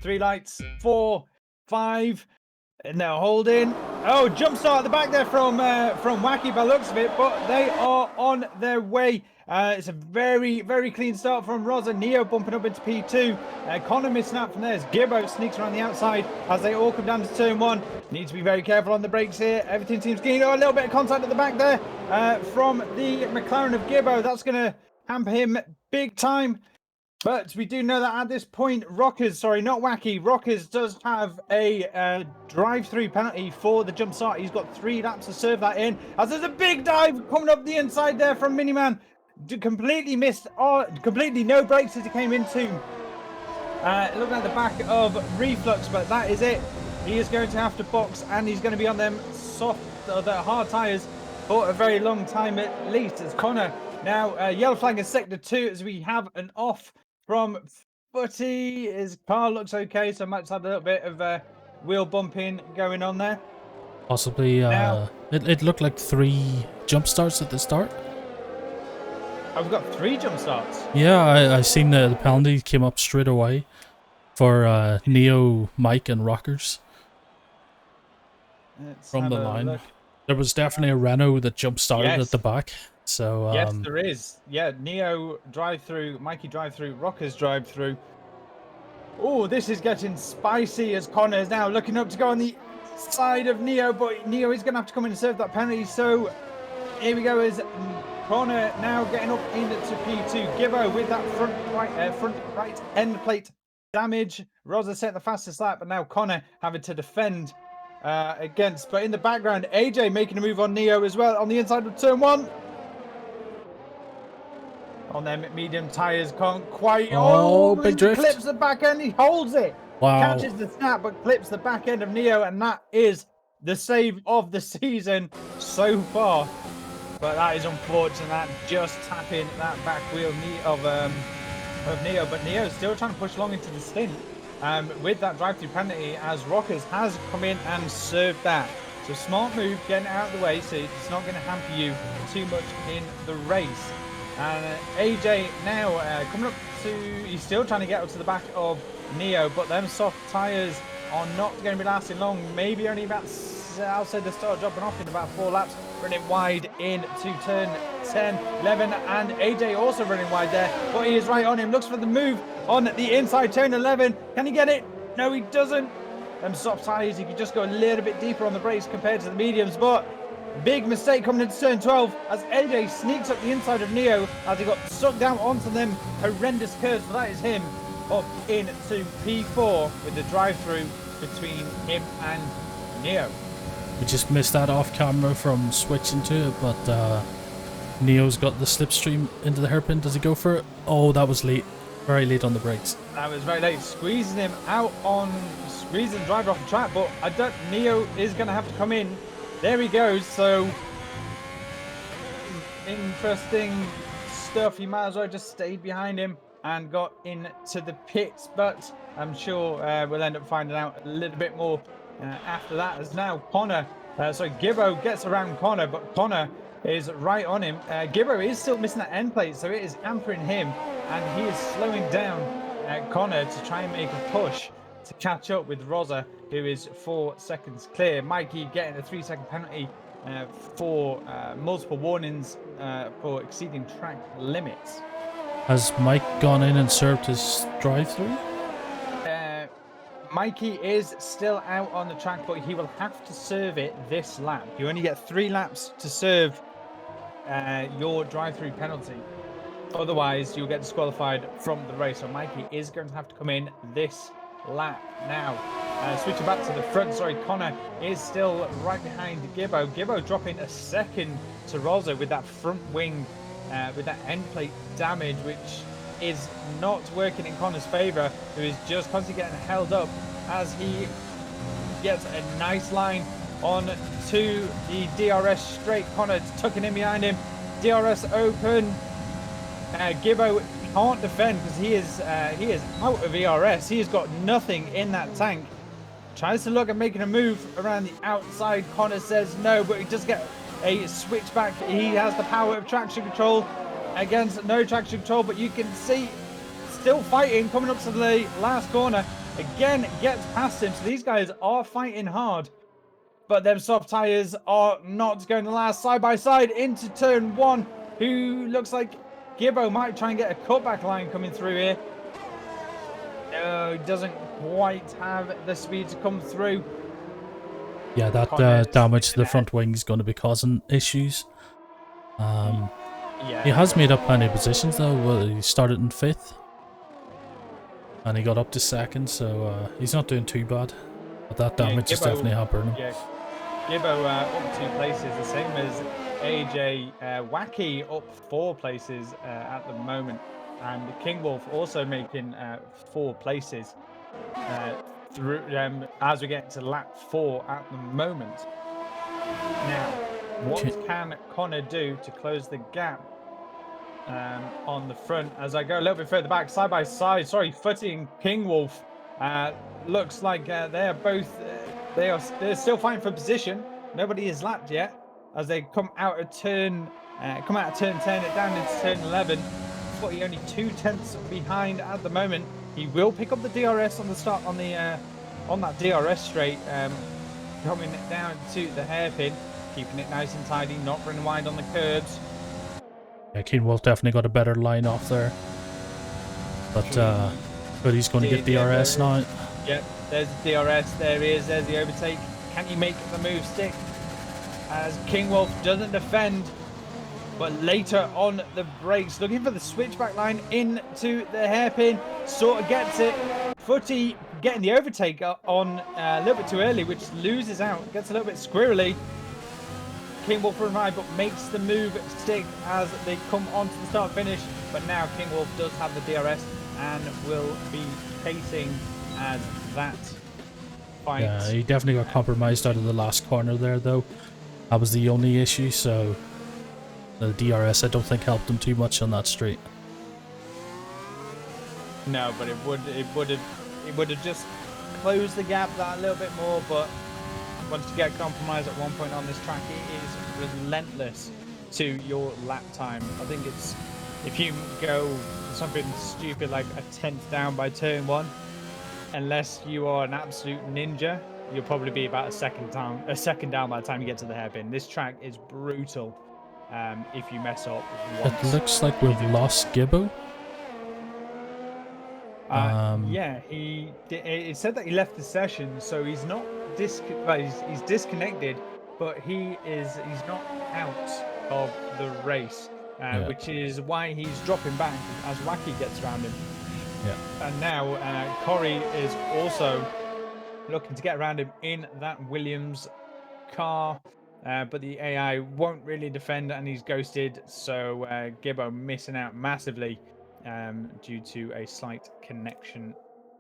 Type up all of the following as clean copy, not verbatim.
3 lights, 4, 5, and they're holding. Oh, jump start at the back there from Wacky by the looks of it, but they are on their way. It's a very, very clean start from Rosa. Neo bumping up into P2. Connor missing out from there as Gibbo sneaks around the outside as they all come down to turn 1. Need to be very careful on the brakes here. Everything seems clean. Oh, a little bit of contact at the back there from the McLaren of Gibbo. That's going to hamper him big time. But we do know that at this point, Rockers, sorry, not Wacky, Rockers does have a drive-through penalty for the jump start. He's got 3 laps to serve that in. As there's a big dive coming up the inside there from Miniman. Completely missed, completely no brakes as he came into. Looking at the back of Reflux, but that is it. He is going to have to box, and he's going to be on them soft, the hard tyres for a very long time at least. As Connor now yellow flag in sector 2 as we have an off from Footy. His car looks okay, so might have a little bit of wheel bumping going on there. Possibly, it looked like 3 jump starts at the start. I've got 3 jump starts. Yeah, I seen the penalty came up straight away for Neo, Mike, and Rockers. From the line. Look. There was definitely a Renault that jump started at the back. So yes, there is. Yeah, Neo drive through, Mikey drive through, Rockers drive through. Oh, this is getting spicy as Connor is now looking up to go on the side of Neo, but Neo is going to have to come in and serve that penalty. So here we go as Connor now getting up into P2. Gibbo with that front right end plate damage. Rosa set the fastest lap, but now Connor having to defend against. But in the background, AJ making a move on Neo as well on the inside of turn 1. On them medium tyres, can't quite. Oh, big drift. Clips the back end. He holds it. Wow. Catches the snap, but clips the back end of Neo, and that is the save of the season so far. But that is unfortunate. That just tapping that back wheel of Neo. But Neo's still trying to push along into the stint with that drive-through penalty as Rockers has come in and served that. So smart move, getting it out of the way so it's not going to hamper you too much in the race. And AJ now coming up to, he's still trying to get up to the back of Neo, but them soft tyres are not going to be lasting long. Maybe only about, I'll say they start dropping off in about 4 laps, running wide into turn 10, 11, and AJ also running wide there, but he is right on him. Looks for the move on the inside turn 11. Can he get it? No, he doesn't. Them soft tyres, he could just go a little bit deeper on the brakes compared to the mediums, but big mistake coming into turn 12 as AJ sneaks up the inside of Neo as he got sucked down onto them horrendous curves. But that is him up into P4 with the drive-through between him and Neo. We just missed that off camera from switching to it, but Neo's got the slipstream into the hairpin. Does he go for it? Oh, that was late. Very late on the brakes. That was very late. Squeezing him out on, squeezing the driver off the track, but I don't, Neo is going to have to come in. There he goes. So interesting stuff. He might as well just stayed behind him and got into the pits, but I'm sure we'll end up finding out a little bit more after that. As now Connor, Gibbo gets around Connor, but Connor is right on him. Gibbo is still missing that end plate, so it is hampering him, and he is slowing down Connor to try and make a push to catch up with Rosa, who is 4 seconds clear. Mikey getting a 3-second penalty for multiple warnings for exceeding track limits. Has Mike gone in and served his drive-through? Mikey is still out on the track, but he will have to serve it this lap. You only get 3 laps to serve your drive-through penalty. Otherwise, you'll get disqualified from the race. So Mikey is going to have to come in this lap now. Switching back to the front, Connor is still right behind Gibbo. Gibbo dropping a second to Rosa with that front wing, with that end plate damage, which is not working in Connor's favour, who is just constantly getting held up as he gets a nice line on to the DRS straight. Connor tucking in behind him. DRS open. Gibbo can't defend because he is out of ERS. He has got nothing in that tank. Tries to look at making a move around the outside. Connor says no, but he does get a switch back. He has the power of traction control against no traction control, but you can see still fighting coming up to the last corner. again gets past him. So these guys are fighting hard. But them soft tires are not going to last. Side by side into turn 1. Who looks like Gibbo might try and get a cutback line coming through here. No, doesn't quite have the speed to come through. Yeah, that damage to the front wing is going to be causing issues. Yeah, he has made up plenty of positions though. Well, he started in 5th. And he got up to 2nd, so he's not doing too bad. But that damage is definitely hampering him. Yeah, Gibbo up 2 places, the same as AJ Wacky up 4 places at the moment. And King Wolf also making 4 places through as we get to lap 4 at the moment. Now, what can Connor do to close the gap on the front? As I go a little bit further back, side by side, sorry, Footy and King Wolf looks like they're both they're still fighting for position. Nobody is lapped yet as they come out of turn 10 it down into turn 11. Footy only 2 tenths behind at the moment. He will pick up the DRS on the start on that DRS straight, coming it down to the hairpin, keeping it nice and tidy, not running wide on the curbs. Yeah, King Wolf definitely got a better line off there. But he's going to get DRS now. Yep, there's the DRS, there he is, there's the overtake. Can he make the move stick? As King Wolf doesn't defend, but later on the brakes, looking for the switchback line into the hairpin, sort of gets it. Footy getting the overtake on a little bit too early, which loses out, gets a little bit squirrely. King Wolf run but makes the move stick as they come onto the start finish. But now King Wolf does have the DRS and will be pacing as that fight. Yeah, he definitely got compromised out of the last corner there, though. That was the only issue, so the DRS I don't think helped him too much on that straight. No, but it would have just closed the gap that little bit more. But once you get compromised at one point on this track, it is relentless to your lap time. I think it's, if you go something stupid like a 10th down by turn 1, unless you are an absolute ninja, you'll probably be about a second down by the time you get to the hairpin. This track is brutal if you mess up once. It looks like we've lost Gibbo. Yeah, it said that he left the session, so he's not he's disconnected, but he's not out of the race, which is why he's dropping back as Wacky gets around him. Yeah. And now Corey is also looking to get around him in that Williams car, but the AI won't really defend and he's ghosted, so Gibbo missing out massively due to a slight connection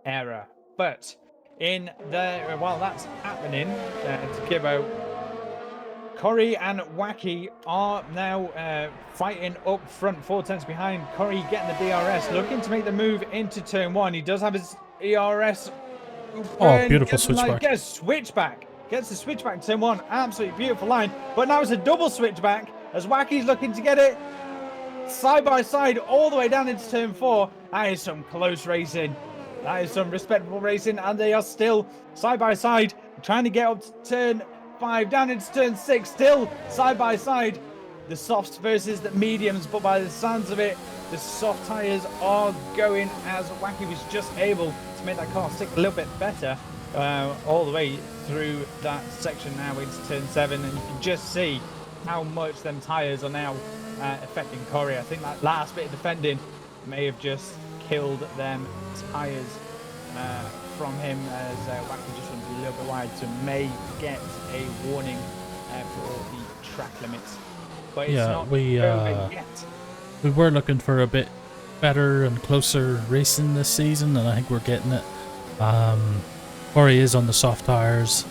error. But while that's happening to Gibbo, Corey and Wacky are now fighting up front, 4 tenths behind. Corey getting the DRS, looking to make the move into turn 1. He does have his ERS. Oh, beautiful switchback. Gets a switchback. Gets the switchback to turn 1. Absolutely beautiful line. But now it's a double switchback as Wacky's looking to get it side by side all the way down into turn 4. That is some close racing. That is some respectable racing. And they are still side by side trying to get up to turn 5, down into turn 6, still side by side. The softs versus the mediums, but by the sounds of it, the soft tires are going as Wacky was just able to make that car stick a little bit better all the way through that section now into turn 7, and you can just see how much them tires are now affecting Corey. I think that last bit of defending may have just killed them tires from him as Wacky just runs a little bit wide, so may get a warning for the track limits. But it's not over yet. We were looking for a bit better and closer racing this season, and I think we're getting it. Corey is on the soft tires.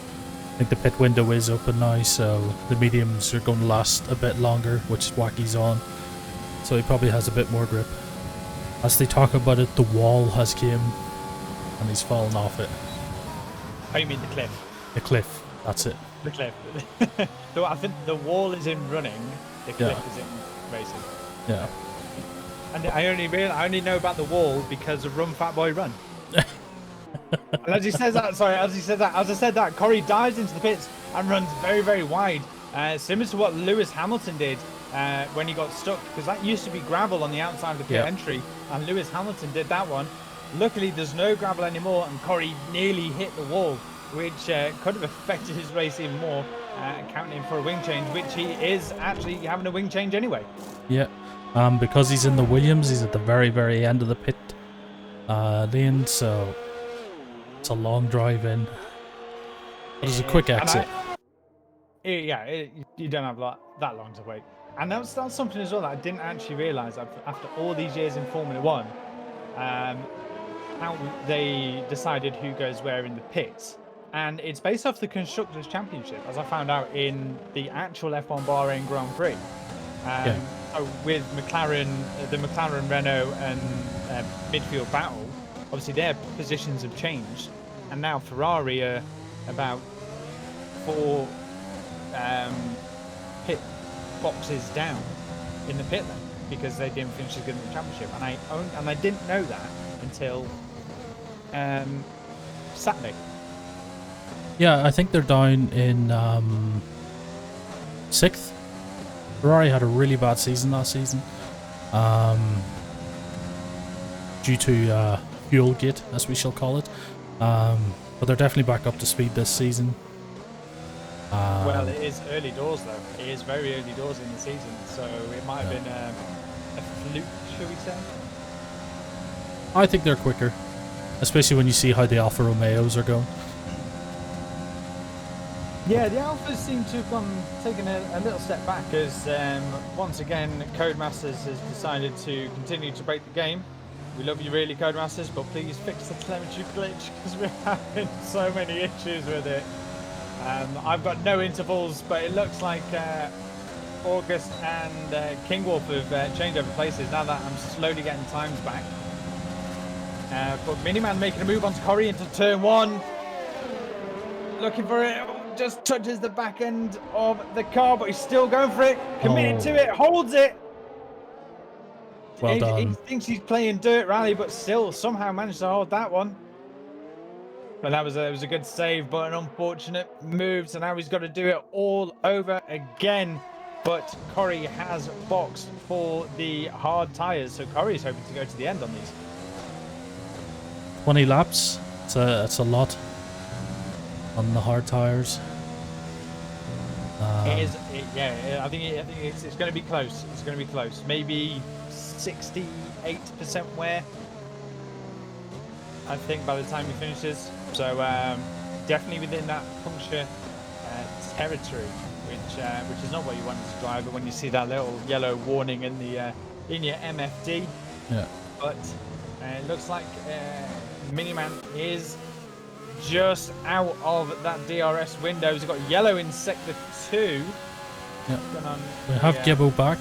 I think the pit window is open now, so the mediums are going to last a bit longer, which Wacky's on. So he probably has a bit more grip. As they talk about it, the wall has came, and he's fallen off it. Oh, you mean the cliff? The cliff, that's it. The cliff. So I think the wall is in running, the cliff is in racing. Yeah. And I only know about the wall because of Run Fat Boy Run. And as he says that, sorry, as I said that, Corey dives into the pits and runs very, very wide, similar to what Lewis Hamilton did when he got stuck, because that used to be gravel on the outside of the pit entry, and Lewis Hamilton did that one. Luckily, there's no gravel anymore, and Corey nearly hit the wall, which could have affected his race even more, counting for a wing change, which he is actually having a wing change anyway. Yeah, because he's in the Williams, he's at the very, very end of the pit lane, so it's a long drive in. But it's a quick exit. You don't have that long to wait. And that's something as well that I didn't actually realise after all these years in Formula One, how they decided who goes where in the pits. And it's based off the Constructors' Championship, as I found out in the actual F1 Bahrain Grand Prix. So with McLaren, the McLaren, Renault and midfield battle, obviously their positions have changed. And now Ferrari are about 4 pit boxes down in the pit lane because they didn't finish as good in the championship, and I didn't know that until Saturday. Yeah, I think they're down in 6th. Ferrari had a really bad season last season, due to fuel gate, as we shall call it. But they're definitely back up to speed this season. Well, it is early doors though. It is very early doors in the season, so it might have been a fluke, shall we say? I think they're quicker, especially when you see how the Alfa Romeos are going. Yeah, the Alphas seem to have taken a little step back as once again Codemasters has decided to continue to break the game. We love you really, Codemasters, but please fix the telemetry glitch because we're having so many issues with it. I've got no intervals, but it looks like August and Kingwolf have changed over places now that I'm slowly getting times back. But Miniman making a move onto Corey into turn 1. Looking for it. Just touches the back end of the car, but he's still going for it. Committed to it. Holds it. Well done. He thinks he's playing Dirt Rally, but still somehow managed to hold that one. But it was a good save, but an unfortunate move. So now he's got to do it all over again. But Corey has boxed for the hard tyres, so Corey's hoping to go to the end on these. 20 laps. It's a lot on the hard tyres. I think it's going to be close. It's going to be close. Maybe 68% wear, I think, by the time he finishes. So definitely within that puncture territory, which is not what you wanted to drive. But when you see that little yellow warning in the in your MFD, yeah. But it looks like Miniman is just out of that DRS window. He's got yellow in sector 2. Yeah. We have Gibbo back,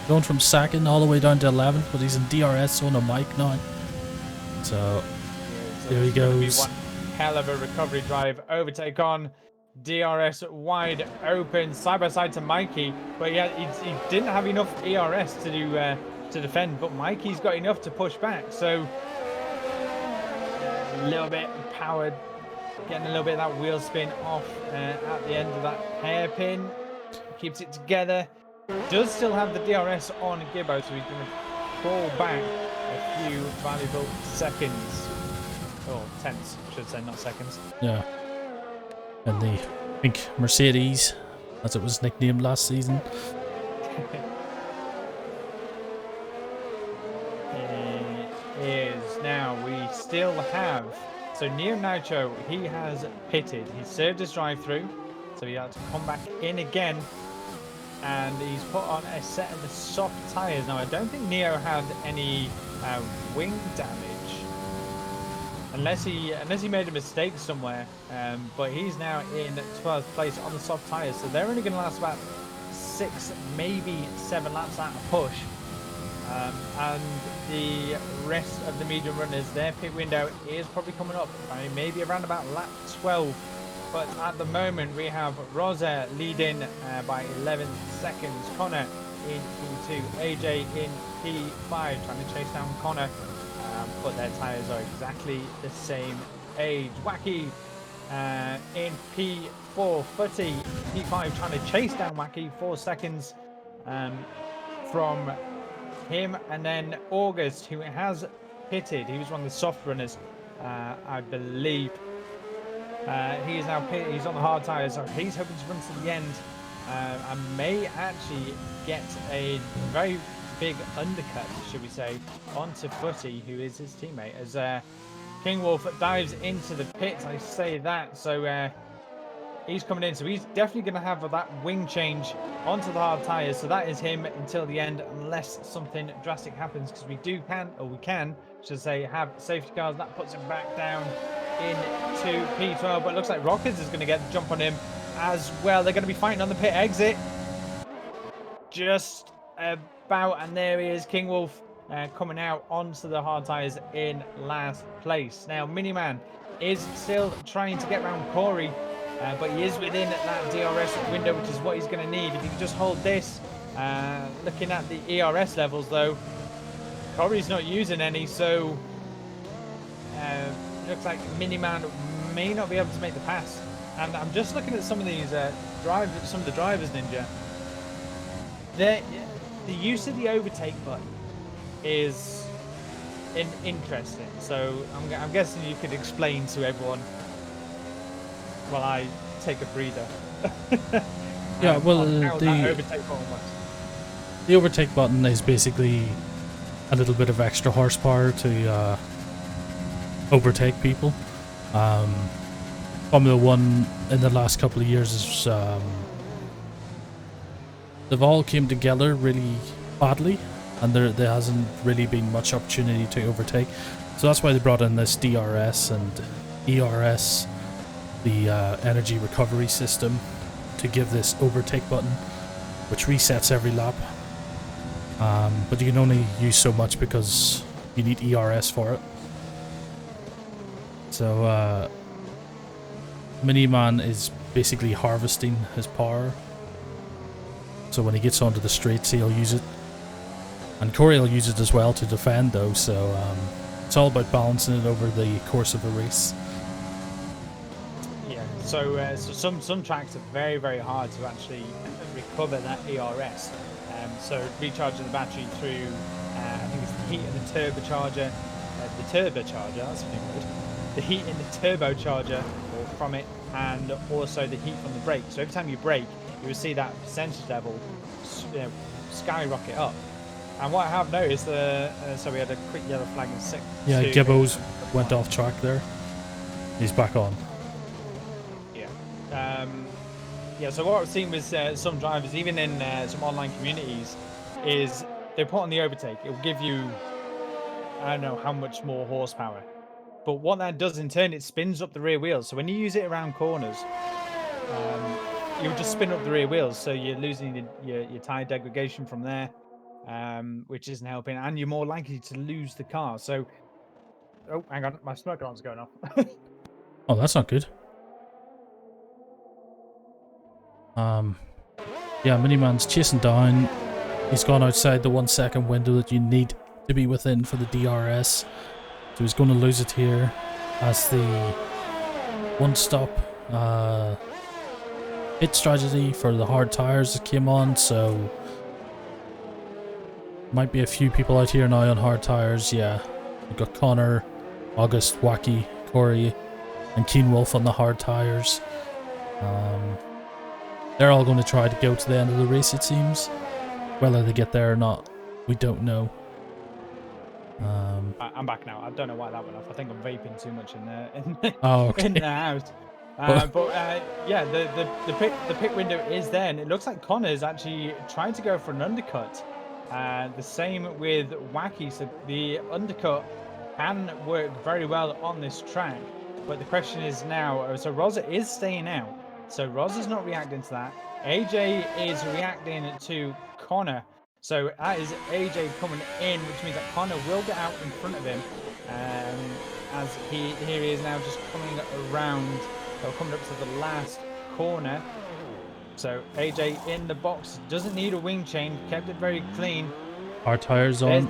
going from 2nd all the way down to 11th, but he's in DRS on a mic now. So there he goes. One hell of a recovery drive. Overtake on DRS wide open, side by side to Mikey. But yeah, he didn't have enough ERS to do to defend, but Mikey's got enough to push back. So a little bit powered, getting a little bit of that wheel spin off at the end of that hairpin. Keeps it together. Does still have the DRS on Gibbo, so he's going to crawl back a few valuable seconds. Or tenths, I should say, not seconds. Yeah. And the pink Mercedes, as it was nicknamed last season. It is. Now, we still have... So, Neo Nacho, he has pitted. He served his drive-through, so he had to come back in again. And he's put on a set of the soft tyres. Now, I don't think Neo had any wing damage. Unless he made a mistake somewhere. But he's now in 12th place on the soft tyres. So they're only going to last about 6, maybe 7 laps at a push. And the rest of the medium runners, their pit window is probably coming up. I mean, maybe around about lap 12. But at the moment, we have Rosa leading by 11 seconds. Connor in P2. AJ in P5, trying to chase down Connor. But their tyres are exactly the same age. Wacky in P4, Footy P5 trying to chase down Wacky, 4 seconds from him, and then August, who has pitted. He was one of the soft runners, I believe. He is now pitted. He's on the hard tires, so he's hoping to run to the end and may actually get a very big undercut, should we say, onto Footy, who is his teammate, as King Wolf dives into the pits. I say that, so he's coming in, so he's definitely going to have that wing change onto the hard tires. So that is him until the end, unless something drastic happens, because we can, should say, have safety cars. That puts him back down into P12, but it looks like Rockets is going to get the jump on him as well. They're going to be fighting on the pit exit just about, and there he is, King Wolf coming out onto the hard tires in last place. Now Miniman is still trying to get around Corey, but he is within that DRS window, which is what he's going to need. If he can just hold this, looking at the ERS levels though, Corey's not using any, so looks like Miniman may not be able to make the pass. And I'm just looking at some of these some of the drivers, Ninja. The use of the overtake button is interesting. So I'm guessing you could explain to everyone while I take a breather. Yeah, well, how that overtake button works. The overtake button is basically a little bit of extra horsepower to overtake people. Formula One in the last couple of years is they've all came together really badly, and there hasn't really been much opportunity to overtake. So that's why they brought in this DRS and ERS, the energy recovery system, to give this overtake button, which resets every lap. But you can only use so much because you need ERS for it. So Miniman is basically harvesting his power. So when he gets onto the straights, he'll use it. And Corey will use it as well to defend though, so it's all about balancing it over the course of a race. Yeah, so some tracks are very, very hard to actually recover that ERS. So recharging the battery through, I think it's the heat and the turbocharger, that's the new word. The heat in the turbocharger or from it, and also the heat from the brake. So every time you brake, you will see that percentage level skyrocket up. And what I have noticed, so we had a quick yellow flag in sec. Yeah, Gibbo's went off track there. He's back on. Yeah. Yeah, so what I've seen with some drivers, even in some online communities, is they put on the overtake. It will give you, I don't know how much more horsepower. But what that does in turn, it spins up the rear wheels. So when you use it around corners, you'll just spin up the rear wheels. So you're losing your tire degradation from there, which isn't helping. And you're more likely to lose the car. So, oh, hang on, my smoke alarm's going off. Oh, that's not good. Yeah, Miniman's chasing down. He's gone outside the 1 second window that you need to be within for the DRS. So he's going to lose it here as the one-stop pit strategy for the hard tires that came on. So might be a few people out here now on hard tires. Yeah, we've got Connor, August, Wacky, Corey, and Keen Wolf on the hard tires. They're all going to try to go to the end of the race, it seems. Whether they get there or not, we don't know. I'm back now. I don't know why that went off. I think I'm vaping too much in the house. Yeah, the pit window is there, and it looks like Connor's actually trying to go for an undercut. The same with Wacky. So the undercut can work very well on this track. But the question is now, so Rosa is staying out. So Rosa's not reacting to that. AJ is reacting to Connor. So that is AJ coming in, which means that Connor will get out in front of him. As here he is now just coming around, or coming up to the last corner. So AJ in the box, doesn't need a wing chain, kept it very clean. Our tires on.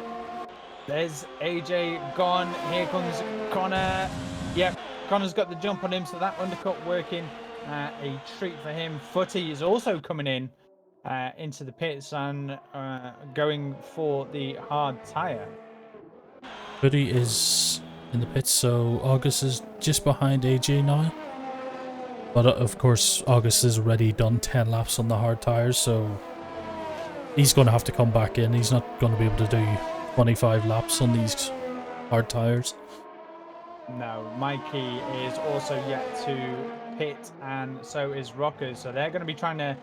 There's AJ gone. Here comes Connor. Yep, Connor's got the jump on him, so that undercut working. A treat for him. Footy is also coming in into the pits and going for the hard tyre. Footy is in the pits, so August is just behind AJ now. But of course, August has already done 10 laps on the hard tyres, so he's going to have to come back in. He's not going to be able to do 25 laps on these hard tyres. No, Mikey is also yet to pit, and so is Rockers. So they're going to be trying to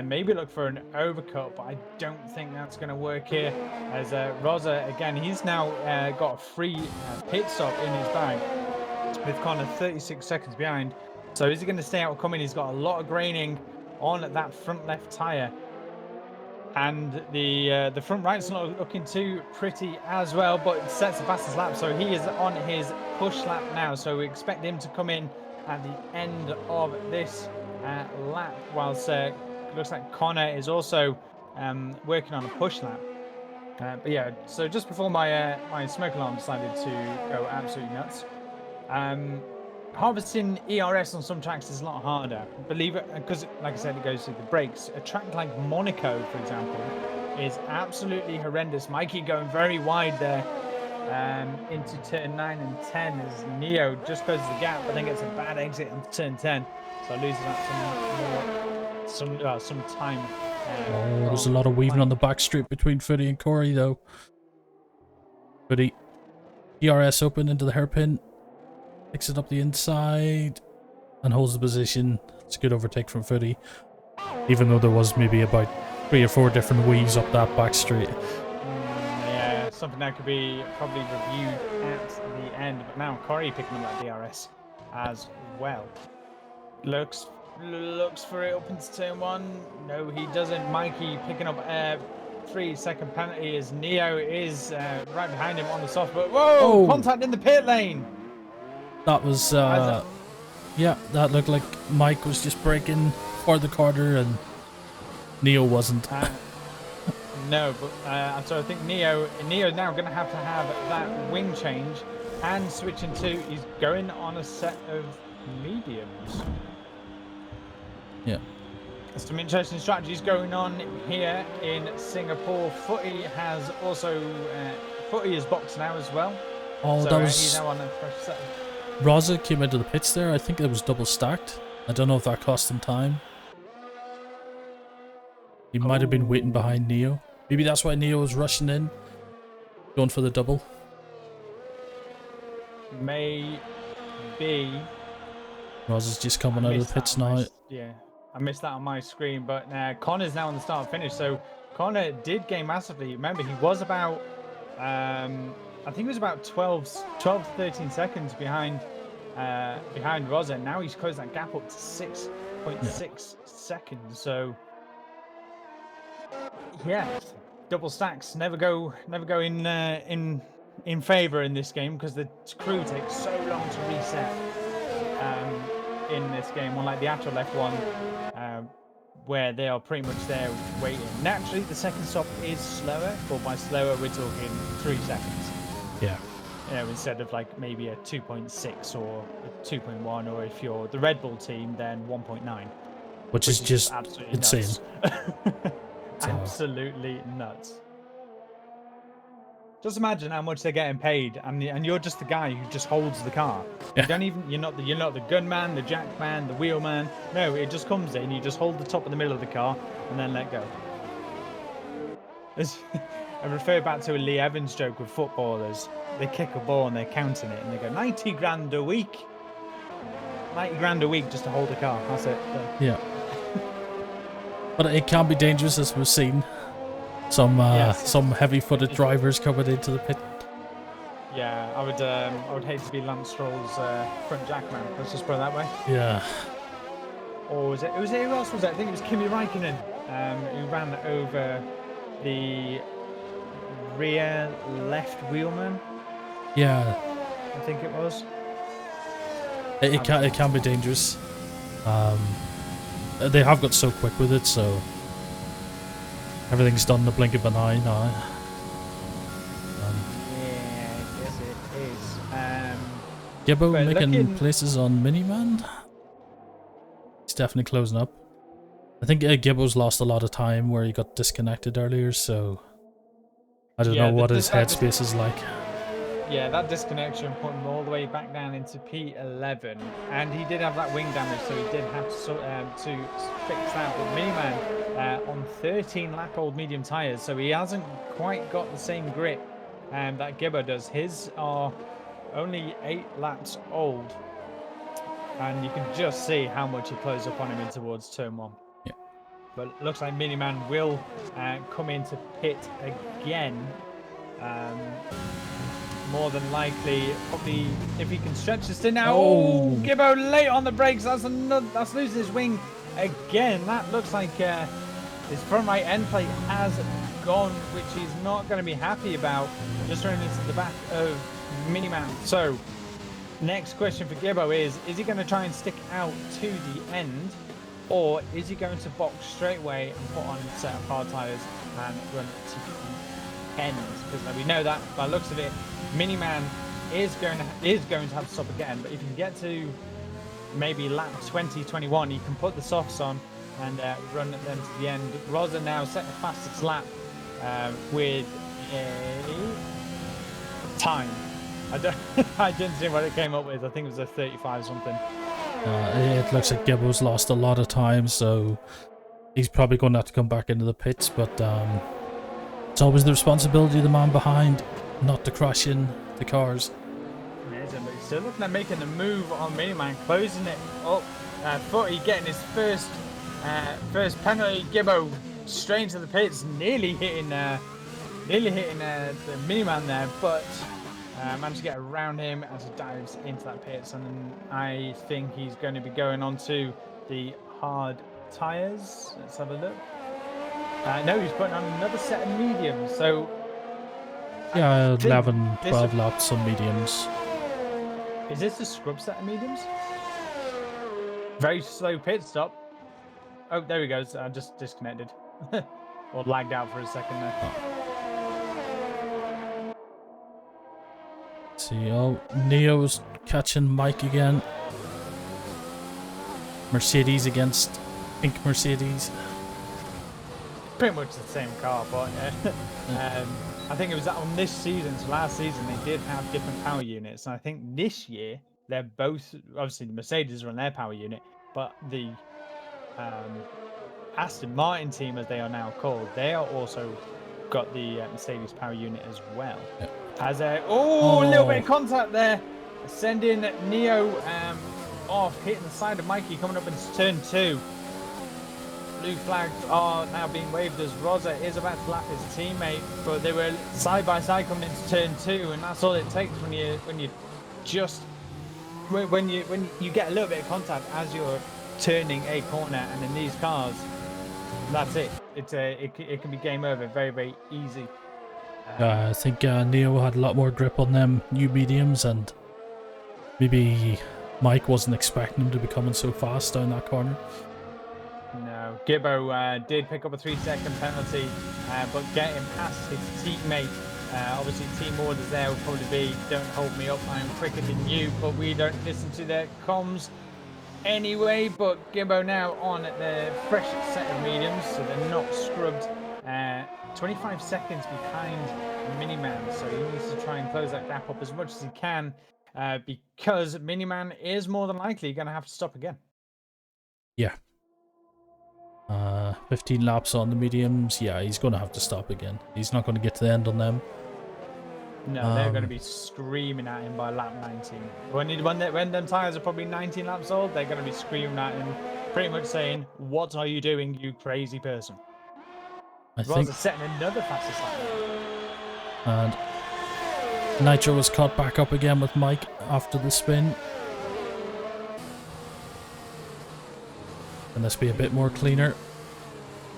maybe look for an overcut, but I don't think that's going to work here. As Rosa, again, he's now got a free pit stop in his bag with Connor 36 seconds behind. So is he going to stay out coming? He's got a lot of graining on that front left tyre. And the front right's not looking too pretty as well, but it sets the fastest lap. So he is on his push lap now. So we expect him to come in at the end of this lap, whilst looks like Connor is also working on a push lap. But yeah, so just before my my smoke alarm decided to go absolutely nuts. Harvesting ERS on some tracks is a lot harder, believe it, because like I said, it goes through the brakes. A track like Monaco, for example, is absolutely horrendous. Mikey going very wide there into turn 9 and 10 as Neo just closes the gap, but then gets a bad exit on turn 10, so loses out some time. There's a lot of weaving on the back straight between Footy and Corey, though. Footy, ERS open into the hairpin. Picks it up the inside and holds the position. It's a good overtake from Footy, even though there was maybe about 3 or 4 different weaves up that back straight. Yeah, something that could be probably reviewed at the end. But now Corey picking up that DRS as well. Looks for it up into turn 1. No, he doesn't. Mikey picking up a 3-second penalty as Neo is right behind him on the soft. But whoa! Contact in the pit lane. That was, yeah, that looked like Mike was just braking for the corner and Neo wasn't. No, but so I think Neo's now going to have that wing change and switch into, he's going on a set of mediums. Yeah. Some interesting strategies going on here in Singapore. Footy has also, Footy is boxed now as well. Oh, so that was... he's now on a fresh set. Raza came into the pits there. I think it was double stacked. I don't know if that cost him time. He might have been waiting behind Neo. Maybe that's why Neo was rushing in, going for the double. Maybe. Raza's just coming out of the pits now. Yeah, I missed that on my screen, but Connor's now on the start finish. So Connor did gain massively. Remember, he was about I think it was about 12 to 13 seconds behind Rosa. Now he's closed that gap up to 6.6 seconds. So yeah, double stacks never go in favor in this game, because the crew takes so long to reset in this game, unlike the actual F1 where they are pretty much there waiting. Naturally, the second stop is slower, but by slower we're talking 3 seconds. Yeah. You know, instead of like maybe a 2.6 or a 2.1, or if you're the Red Bull team, then 1.9. Which is just absolutely insane. Absolutely nuts. Just imagine how much they're getting paid, and you're just the guy who just holds the car. Yeah. You're not the gunman, the jackman, the wheelman. No, it just comes in. You just hold the top of the middle of the car and then let go. I refer back to a Lee Evans joke with footballers. They kick a ball and they're counting it, and they go 90 grand a week. 90 grand a week just to hold a car. That's it. Yeah. But it can be dangerous, as we've seen. Some heavy-footed drivers coming into the pit. Yeah, I would hate to be Lance Stroll's front jackman. Let's just put it that way. Yeah. Or was it who else was it? I think it was Kimi Räikkönen who ran over the rear left wheelman. Yeah. I think it was. It can be dangerous. They have got so quick with it, so everything's done in the blink of an eye now. Yeah, I guess it is. Gibbo But making looking- places on Miniman. He's definitely closing up. I think Gibbo's lost a lot of time where he got disconnected earlier, so I don't know what his headspace is like. Yeah, that disconnection put him all the way back down into P11, and he did have that wing damage, so he did have to fix that. But Miniman on 13-lap-old medium tyres, so he hasn't quite got the same grip that Gibbo does. His are only 8 laps old, and you can just see how much he closed up on him in towards turn 1. Yeah. But it looks like Miniman will come into pit again. More than likely, probably if he can stretch this in now. Oh, Gibbo late on the brakes. That's losing his wing again. That looks like his front right end plate has gone, which he's not going to be happy about. Just running into the back of Miniman. So, next question for Gibbo is he going to try and stick out to the end, or is he going to box straight away and put on a set of hard tyres and run to end? Because we know that by the looks of it, Miniman is going to have to stop again. But if you can get to maybe lap 20, 21, you can put the softs on and run them to the end. Rosa now set the fastest lap with a time. I didn't see what it came up with. I think it was a 35 something. It looks like Gibbo's lost a lot of time, so he's probably going to have to come back into the pits, but it's always the responsibility of the man behind not to crash in the cars. Amazing, but he's still looking at making the move on Miniman, closing it up. Footy getting his first penalty. Gibbo straight into the pits, nearly hitting the Miniman there, but managed to get around him as he dives into that pits, and then I think he's going to be going on to the hard tyres. Let's have a look. No, he's putting on another set of mediums, so yeah, 11, 12 laps on mediums. Is this the scrub set of mediums? Very slow pit stop. Oh, there he goes. I just disconnected. Or lagged out for a second there. See, Neo's catching Mike again. Mercedes against Pink Mercedes. Pretty much the same car, but I think it was on this season. So last season they did have different power units, and I think this year they're both, obviously the Mercedes are on their power unit, but the Aston Martin team, as they are now called, they are also got the Mercedes power unit as well. Yep. As a little bit of contact there, sending Neo off, hitting the side of Mikey coming up into turn 2. Blue flags are now being waved as Rosa is about to lap his teammate, but they were side by side coming into turn 2, and that's all it takes when you get a little bit of contact as you're turning a corner, and in these cars, that's it. It can be game over very, very easy. I think Neo had a lot more grip on them new mediums, and maybe Mike wasn't expecting him to be coming so fast down that corner. No, Gibbo did pick up a 3-second penalty, but getting past his teammate. Obviously, team orders there will probably be, don't hold me up, I'm quicker than you, but we don't listen to their comms anyway. But Gibbo now on the fresh set of mediums, so they're not scrubbed. 25 seconds behind Miniman, so he needs to try and close that gap up as much as he can, because Miniman is more than likely going to have to stop again. Yeah. 15 laps on the mediums. Yeah, he's going to have to stop again. He's not going to get to the end on them. No, they're going to be screaming at him by lap 19. When them tyres are probably 19 laps old, they're going to be screaming at him, pretty much saying, "What are you doing, you crazy person?" I think setting another fastest lap. And Nitro was caught back up again with Mike after the spin. Can this be a bit more cleaner?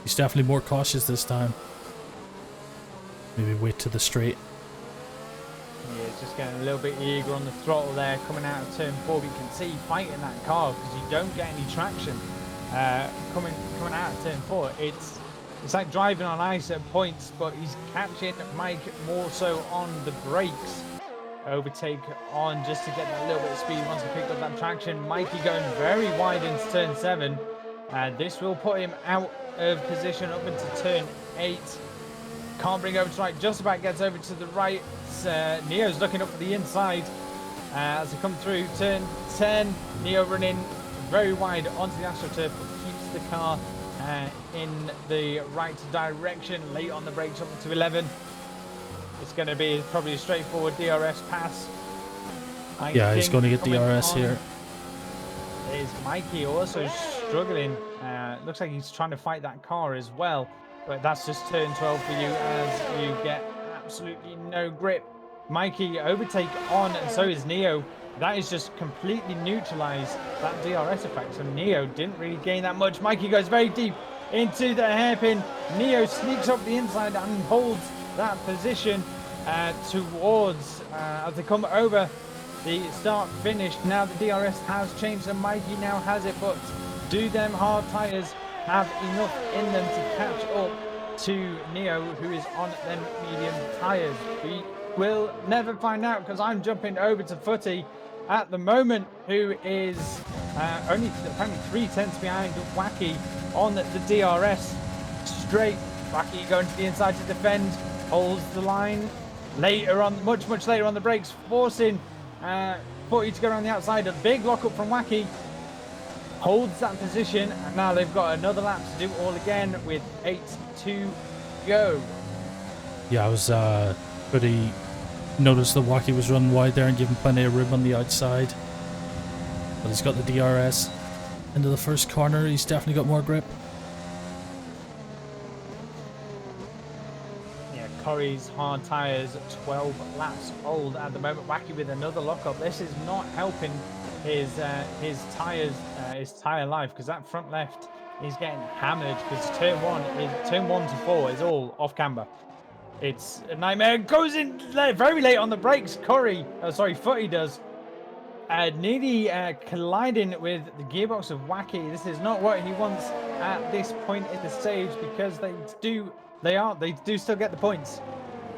He's definitely more cautious this time. Maybe wait to the straight. Yeah, it's just getting a little bit eager on the throttle there, coming out of turn 4. But you can see fighting that car because you don't get any traction coming out of turn 4. It's like driving on ice at points, but he's catching Mike more so on the brakes. overtake on just to get that little bit of speed once he picked up that traction. Mikey going very wide into turn 7. This will put him out of position up into turn 8. Can't bring over to right, just about gets over to the right. Neo's looking up for the inside as they come through turn 10. Neo running very wide onto the AstroTurf, but keeps the car in the right direction. Late on the brakes up to 11. It's going to be probably a straightforward DRS pass. Yeah, he's going to get DRS here. Is Mikey also struggling? Looks like he's trying to fight that car as well. But that's just turn 12 for you as you get absolutely no grip. Mikey overtake on, and so is Neo. That is just completely neutralized that DRS effect. So Neo didn't really gain that much. Mikey goes very deep into the hairpin. Neo sneaks up the inside and holds that position towards as they come over the start finish. Now the DRS has changed and Mikey now has it, but do them hard tires have enough in them to catch up to Neo, who is on them medium tires? We will never find out, because I'm jumping over to Footy at the moment, who is only apparently 3/10 behind Wacky on the DRS. Straight, Wacky going to the inside to defend, holds the line. Later on, much later on the brakes, forcing Footy to go around the outside. A big lockup from Wacky. Holds that position, and now they've got another lap to do all again with 8 to go. Yeah, I was pretty noticed that Wacky was running wide there and giving plenty of room on the outside. But he's got the DRS into the first corner. He's definitely got more grip. Yeah, Corey's hard tires 12 laps old at the moment. Wacky with another lockup. This is not helping his tires, his tire life, because that front left is getting hammered, because turn 1 to 4 is all off camber. It's a nightmare. Goes in very late on the brakes. Footy does. Nearly colliding with the gearbox of Wacky. This is not what he wants at this point in the stage, because they do still get the points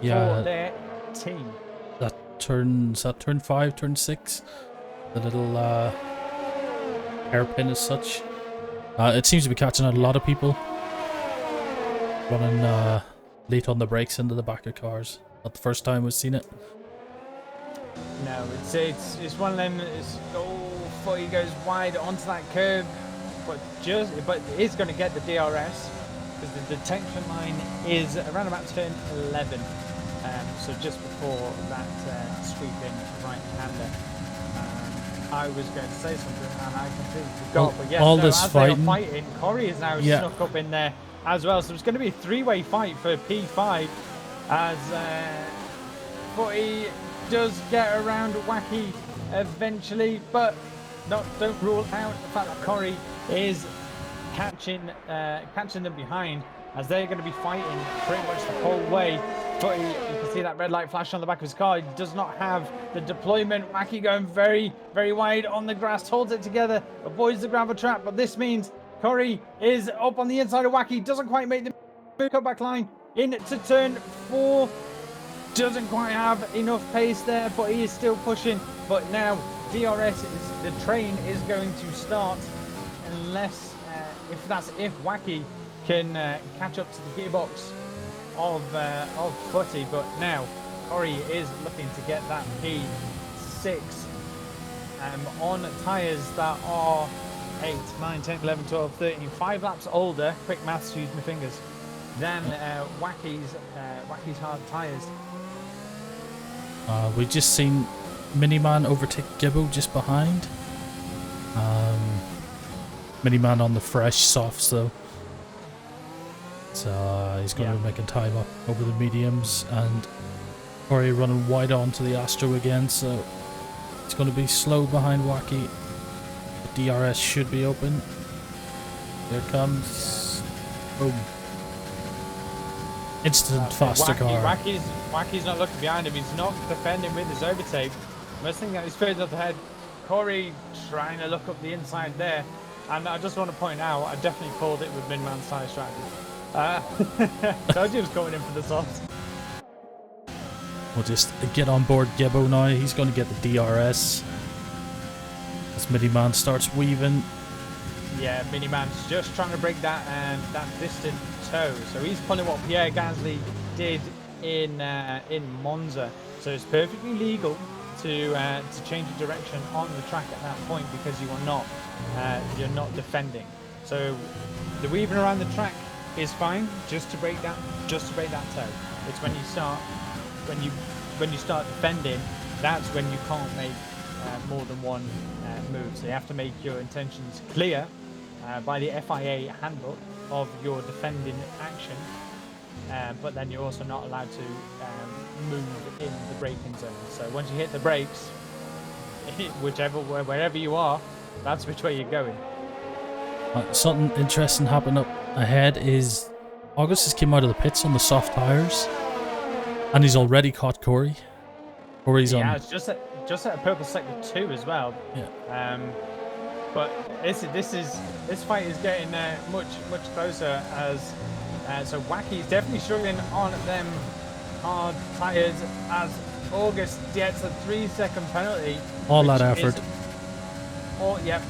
for their team. That turn 5, turn 6. The little hairpin as such. It seems to be catching out a lot of people. Running late on the brakes into the back of cars. Not the first time we've seen it. No, it's one of them. Footy goes wide onto that curb, but it is going to get the DRS, because the detection line is around about turn 11. So just before that sweeping right-hander. I was going to say something and I completely forgot. But yes, this as fighting, they are fighting, Corey is now snuck up in there as well. So it's going to be a three-way fight for P5 as Footy does get around Wacky eventually, but don't rule out the fact that Corey is catching them behind, as they're going to be fighting pretty much the whole way. Footy, you can see that red light flash on the back of his car. He does not have the deployment. Wacky going very, very wide on the grass, holds it together, avoids the gravel trap, but this means Corey is up on the inside of Wacky, doesn't quite make the cutback line into turn 4. Doesn't quite have enough pace there, but he is still pushing. But now the train is going to start, unless if Wacky can catch up to the gearbox of Footy. But now Corey is looking to get that P6 on tyres that are 8, 9, 10, 11, 12, 13, 5 laps older. Quick maths, use my fingers. Than Wacky's hard tyres. We've just seen Miniman overtake Gibbo just behind. Miniman on the fresh softs though. So he's going to be making time up over the mediums, and Corey running wide onto the Astro again, so it's going to be slow behind Wacky. The DRS should be open. Here comes. Boom. Instant faster car. Wacky's not looking behind him. He's not defending with his overtake. Most thing that he's further up ahead. Corey trying to look up the inside there. And I just want to point out, I definitely called it with Minman's tyre strategy. Told you he was coming in for the softs. We'll just get on board Gibbo now. He's going to get the DRS. As Miniman starts weaving. Yeah, Miniman's just trying to break that distant toe. So he's pulling what Pierre Gasly did in Monza. So it's perfectly legal to change the direction on the track at that point because you're not defending. So the weaving around the track is fine, just to break that toe. It's when you start defending, that's when you can't make more than one move. So you have to make your intentions clear by the FIA handbook of your defending action, but then you're also not allowed to move in the braking zone. So once you hit the brakes, wherever you are, that's which way you're going. Something interesting happened up ahead is August has came out of the pits on the soft tires, and he's already caught Corey. Corey's on. Yeah, it's just at a purple sector 2 as well. Yeah. But this fight is getting much closer as so Wacky is definitely struggling on them hard tires as August gets a 3-second penalty. All that effort. Yep.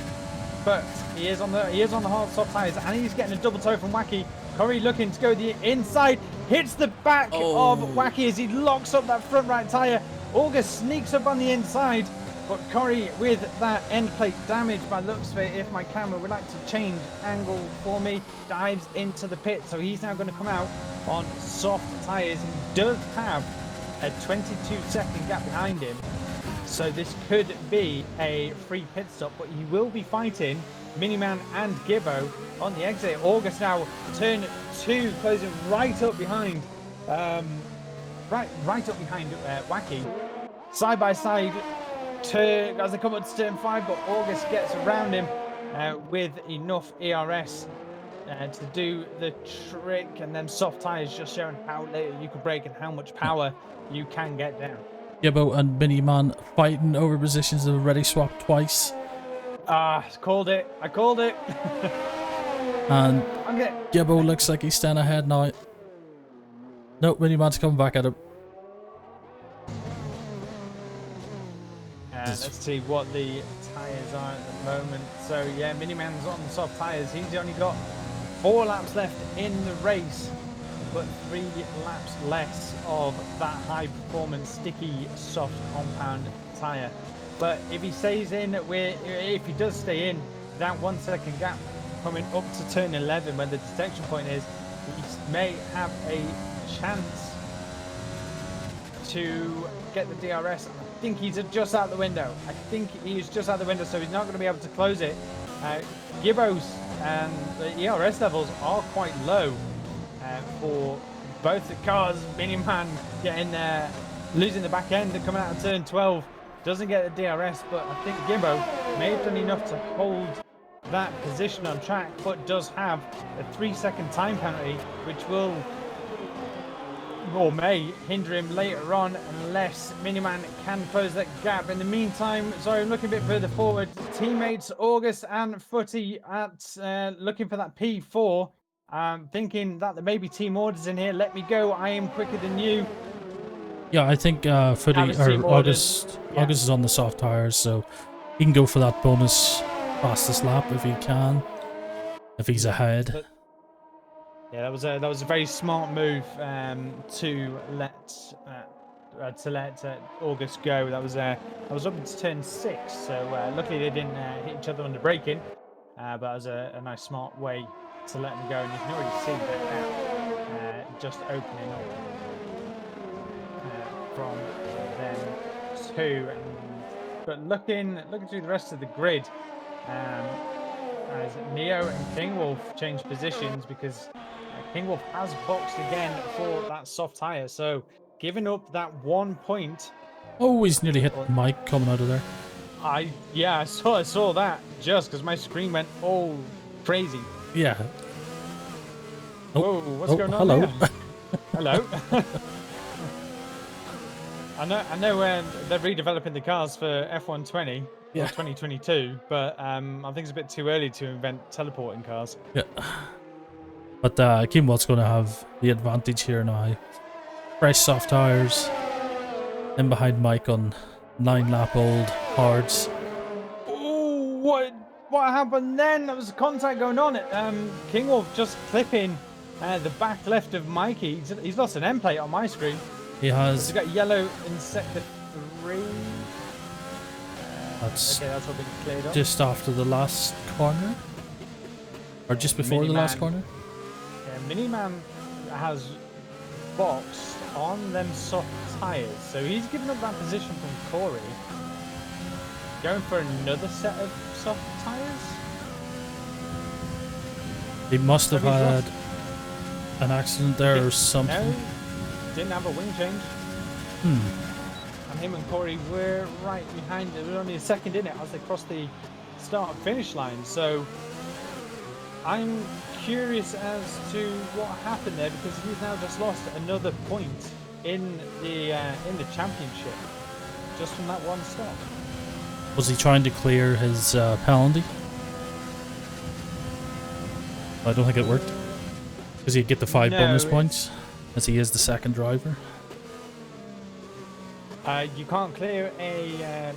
But he is on the hard soft tires and he's getting a double toe from Wacky. Corey looking to go the inside, hits the back of Wacky as he locks up that front right tire. August sneaks up on the inside, but Corey with that end plate damage by the looks of it, if my camera would like to change angle for me, dives into the pit. So he's now going to come out on soft tires. He does have a 22-second gap behind him. So this could be a free pit stop, but he will be fighting Miniman and Gibbo on the exit. August now turn 2, closing right up behind Wacky. Side by side turn as they come up to turn 5, but August gets around him with enough ERS to do the trick, and then soft tires just showing how late you can brake and how much power you can get down. Gibbo and Miniman fighting over positions that have already swapped twice. I called it. And Gibbo looks like he's staying ahead now. Nope, Miniman's coming back at him. Let's see what the tyres are at the moment. So yeah, Miniman's on the soft tyres. He's only got 4 laps left in the race, but 3 laps less of that high performance sticky soft compound tyre. But if he stays in, if he does stay in, that 1 second gap coming up to turn 11 where the detection point is, he may have a chance to get the DRS. I think he's just out the window. So he's not going to be able to close it. Gibbo's and the ERS levels are quite low for both the cars. Miniman getting there, losing the back end and coming out of turn 12. Doesn't get the DRS, but I think Gibbo may have done enough to hold that position on track, but does have a 3-second time penalty, which will or may hinder him later on unless Miniman can close that gap. In the meantime, sorry, I'm looking a bit further forward. Teammates August and Footy at looking for that P4. Thinking that there may be team orders in here. Let me go. I am quicker than you. Yeah, I think Footy or August is on the soft tires, so he can go for that bonus fastest lap if he can, if he's ahead. But, yeah, that was a very smart move to let August go. That was up into turn 6, so luckily they didn't hit each other on the braking. But that was a nice smart way to let them go, and you can already see that now just opening up from them too. But looking through the rest of the grid, as Neo and King Wolf change positions because King Wolf has boxed again for that soft tire, so giving up that 1 point. Oh, he's nearly hit Mike coming out of there. I saw that just because my screen went all crazy. Yeah. Oh, what's going on? Hello. There? Hello. I know they're redeveloping the cars for F1 20 or 2022, but I think it's a bit too early to invent teleporting cars. Yeah. But Kimbol's going to have the advantage here now. Fresh soft tires. In behind Mike on 9-lap-old hards. Oh, what happened then? There was contact going on. King Wolf just clipping the back left of Mikey. He's lost an end plate on my screen. He has. He's got yellow in sector 3. That's Okay, that's all been cleared up. just after the last corner, or just before the last corner. Yeah, Miniman has boxed on them soft tyres, so he's given up that position from Corey. Going for another set of soft tyres. He must have So he's had lost. an accident there or something. No, didn't have a wing change. And him and Corey were right behind. It was only a second in it as they crossed the start finish line. So I'm curious as to what happened there, because he's now just lost another point in the championship just from that one stop. Was he trying to clear his penalty? I don't think it worked. Because he'd get the 5 No, bonus it's- points, as he is the second driver. You can't clear a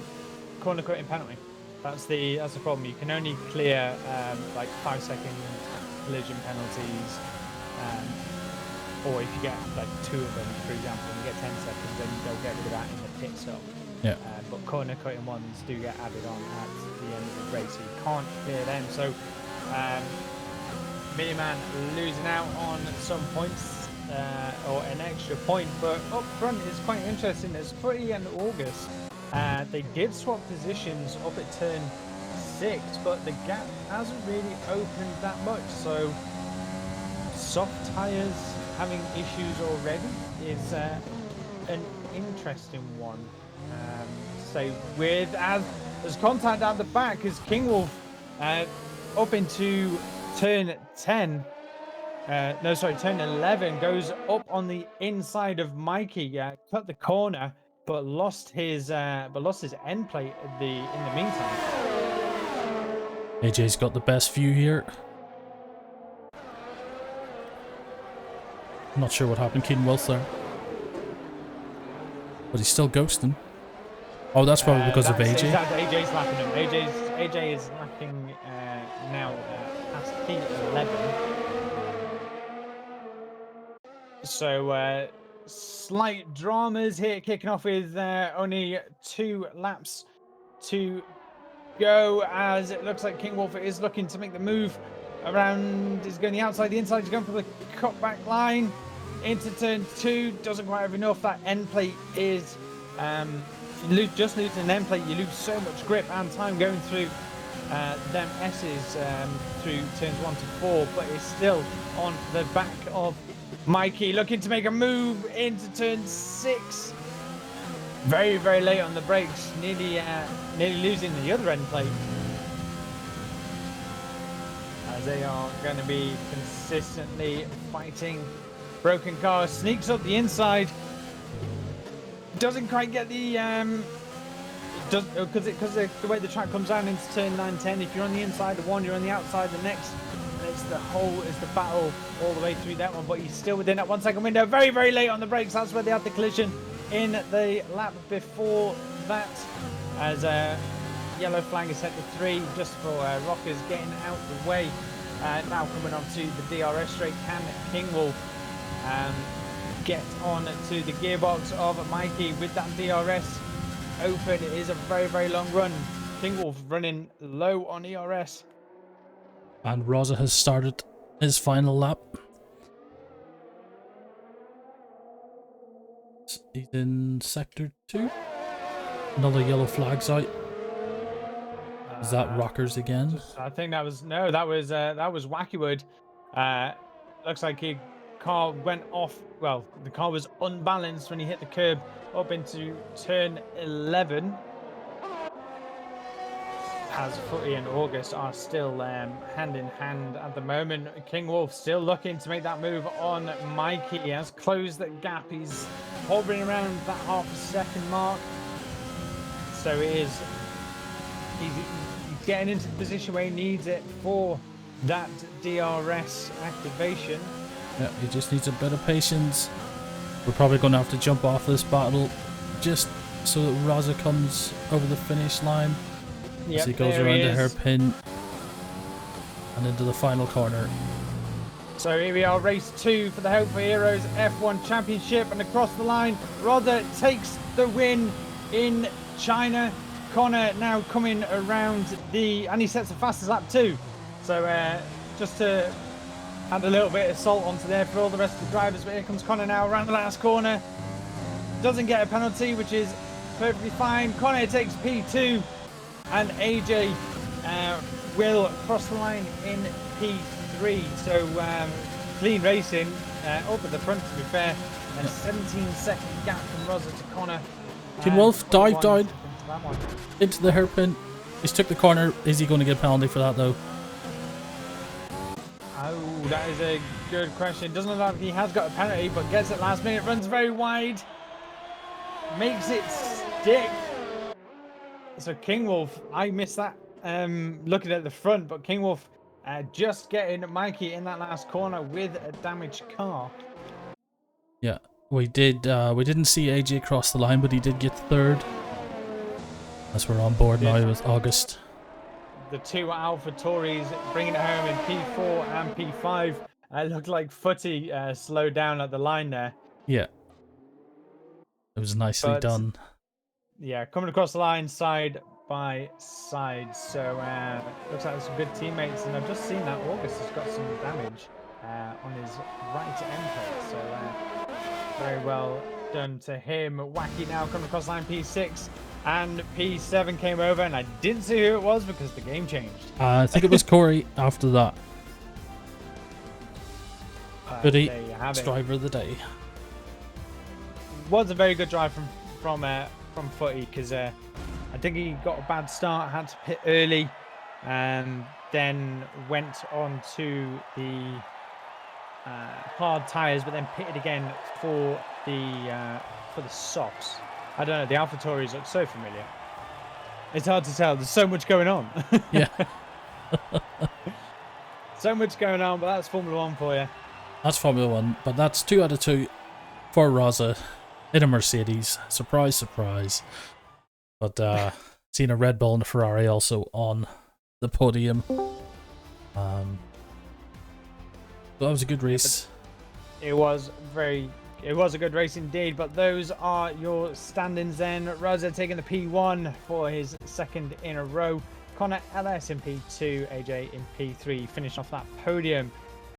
corner cutting penalty. That's the problem. You can only clear like 5-second collision penalties, or if you get like 2 of them, for example, and you get 10 seconds, then they'll get rid of that in the pit stop. Yeah. But corner cutting ones do get added on at the end of the race, so you can't clear them. So Miniman losing out on some points, or an extra point, but up front is quite interesting. There's Footy and August. They did swap positions up at turn 6, but the gap hasn't really opened that much. So soft tyres having issues already is an interesting one. So with as there's contact at the back as King Wolf up into turn 10. Turn 11 goes up on the inside of Mikey. Cut the corner, but lost his end plate in the meantime. AJ's got the best view here. I'm not sure what happened. Keaton Wilth there, but he's still ghosting. Oh, that's probably because of AJ. AJ's lapping him. AJ is lapping now past P11. So slight dramas here, kicking off with only 2 laps to go, as it looks like King Wolf is looking to make the move around. He's going the outside, the inside. He's going for the cutback line into turn 2. Doesn't quite have enough. That end plate is just losing an end plate. You lose so much grip and time going through them S's through turns 1 to 4, but it's still on the back of Mikey, looking to make a move into turn 6. Very, very late on the brakes, nearly losing the other end plate. As they are going to be consistently fighting. Broken car sneaks up the inside. Doesn't quite get the because the way the track comes down into turn 9, 10. If you're on the inside of one, you're on the outside the next. It's the battle all the way through that one, but he's still within that 1 second window. Very, very late on the brakes. That's where they had the collision in the lap before that. As yellow flag is set to 3, just for Rockers getting out the way. Now coming on to the DRS straight. Can King Wolf get on to the gearbox of Mikey with that DRS open? It is a very, very long run. King Wolf running low on ERS. And Rosa has started his final lap. He's in sector 2. Another yellow flag's out. Is that Rockers again? I think that was Wackywood. Looks like his car went off. Well, the car was unbalanced when he hit the curb up into turn 11. As Footy and August are still hand in hand at the moment. King Wolf still looking to make that move on Mikey. He has closed that gap. He's hovering around that half a second mark. So it is. He's getting into the position where he needs it for that DRS activation. Yeah, he just needs a bit of patience. We're probably going to have to jump off this battle just so that Raza comes over the finish line as he goes there around the is. hairpin and into the final corner. So here we are, race 2 for the Hope for Heroes F1 Championship, and across the line, Rodder takes the win in China. Connor now coming around and he sets the fastest lap too. So just to add a little bit of salt onto there for all the rest of the drivers. But here comes Connor now around the last corner. Doesn't get a penalty, which is perfectly fine. Connor takes P2, and AJ will cross the line in P3. So clean racing up at the front, to be fair. And a 17-second gap from Rosa to Connor. King Wolf dived down That one. into the hairpin. He's took the corner. Is he going to get a penalty for that though? Oh, that is a good question. Doesn't look like he has got a penalty, but gets it last minute. Runs very wide. Makes it stick. So King Wolf, I missed that looking at the front, but King Wolf just getting Mikey in that last corner with a damaged car. Yeah, we didn't see AJ cross the line, but he did get third. As we're on board now with August. The two Alpha Tories bringing it home in P4 and P5. Looked like Footy slowed down at the line there. Yeah. It was nicely done. Yeah, coming across the line side by side. So looks like there's some good teammates. And I've just seen that August has got some damage on his right end. So very well done to him. Wacky now coming across line P6. And P7 came over, and I didn't see who it was because the game changed. I think it was Corey after that. Goody, There you have it. driver of the day. Was a very good drive from Footy, because I think he got a bad start, had to pit early, and then went on to the hard tyres, but then pitted again for the softs. I don't know, the AlphaTauris look so familiar. It's hard to tell. There's so much going on. Yeah. So much going on, but that's Formula One for you. That's Formula 1, but that's 2 out of 2 for Raza in a Mercedes. Surprise, surprise. But seeing a Red Bull and a Ferrari also on the podium. That was a good race. It was a good race indeed, but those are your standings then. Raza taking the P1 for his second in a row. Connor LS in P2, AJ in P3, finishing off that podium.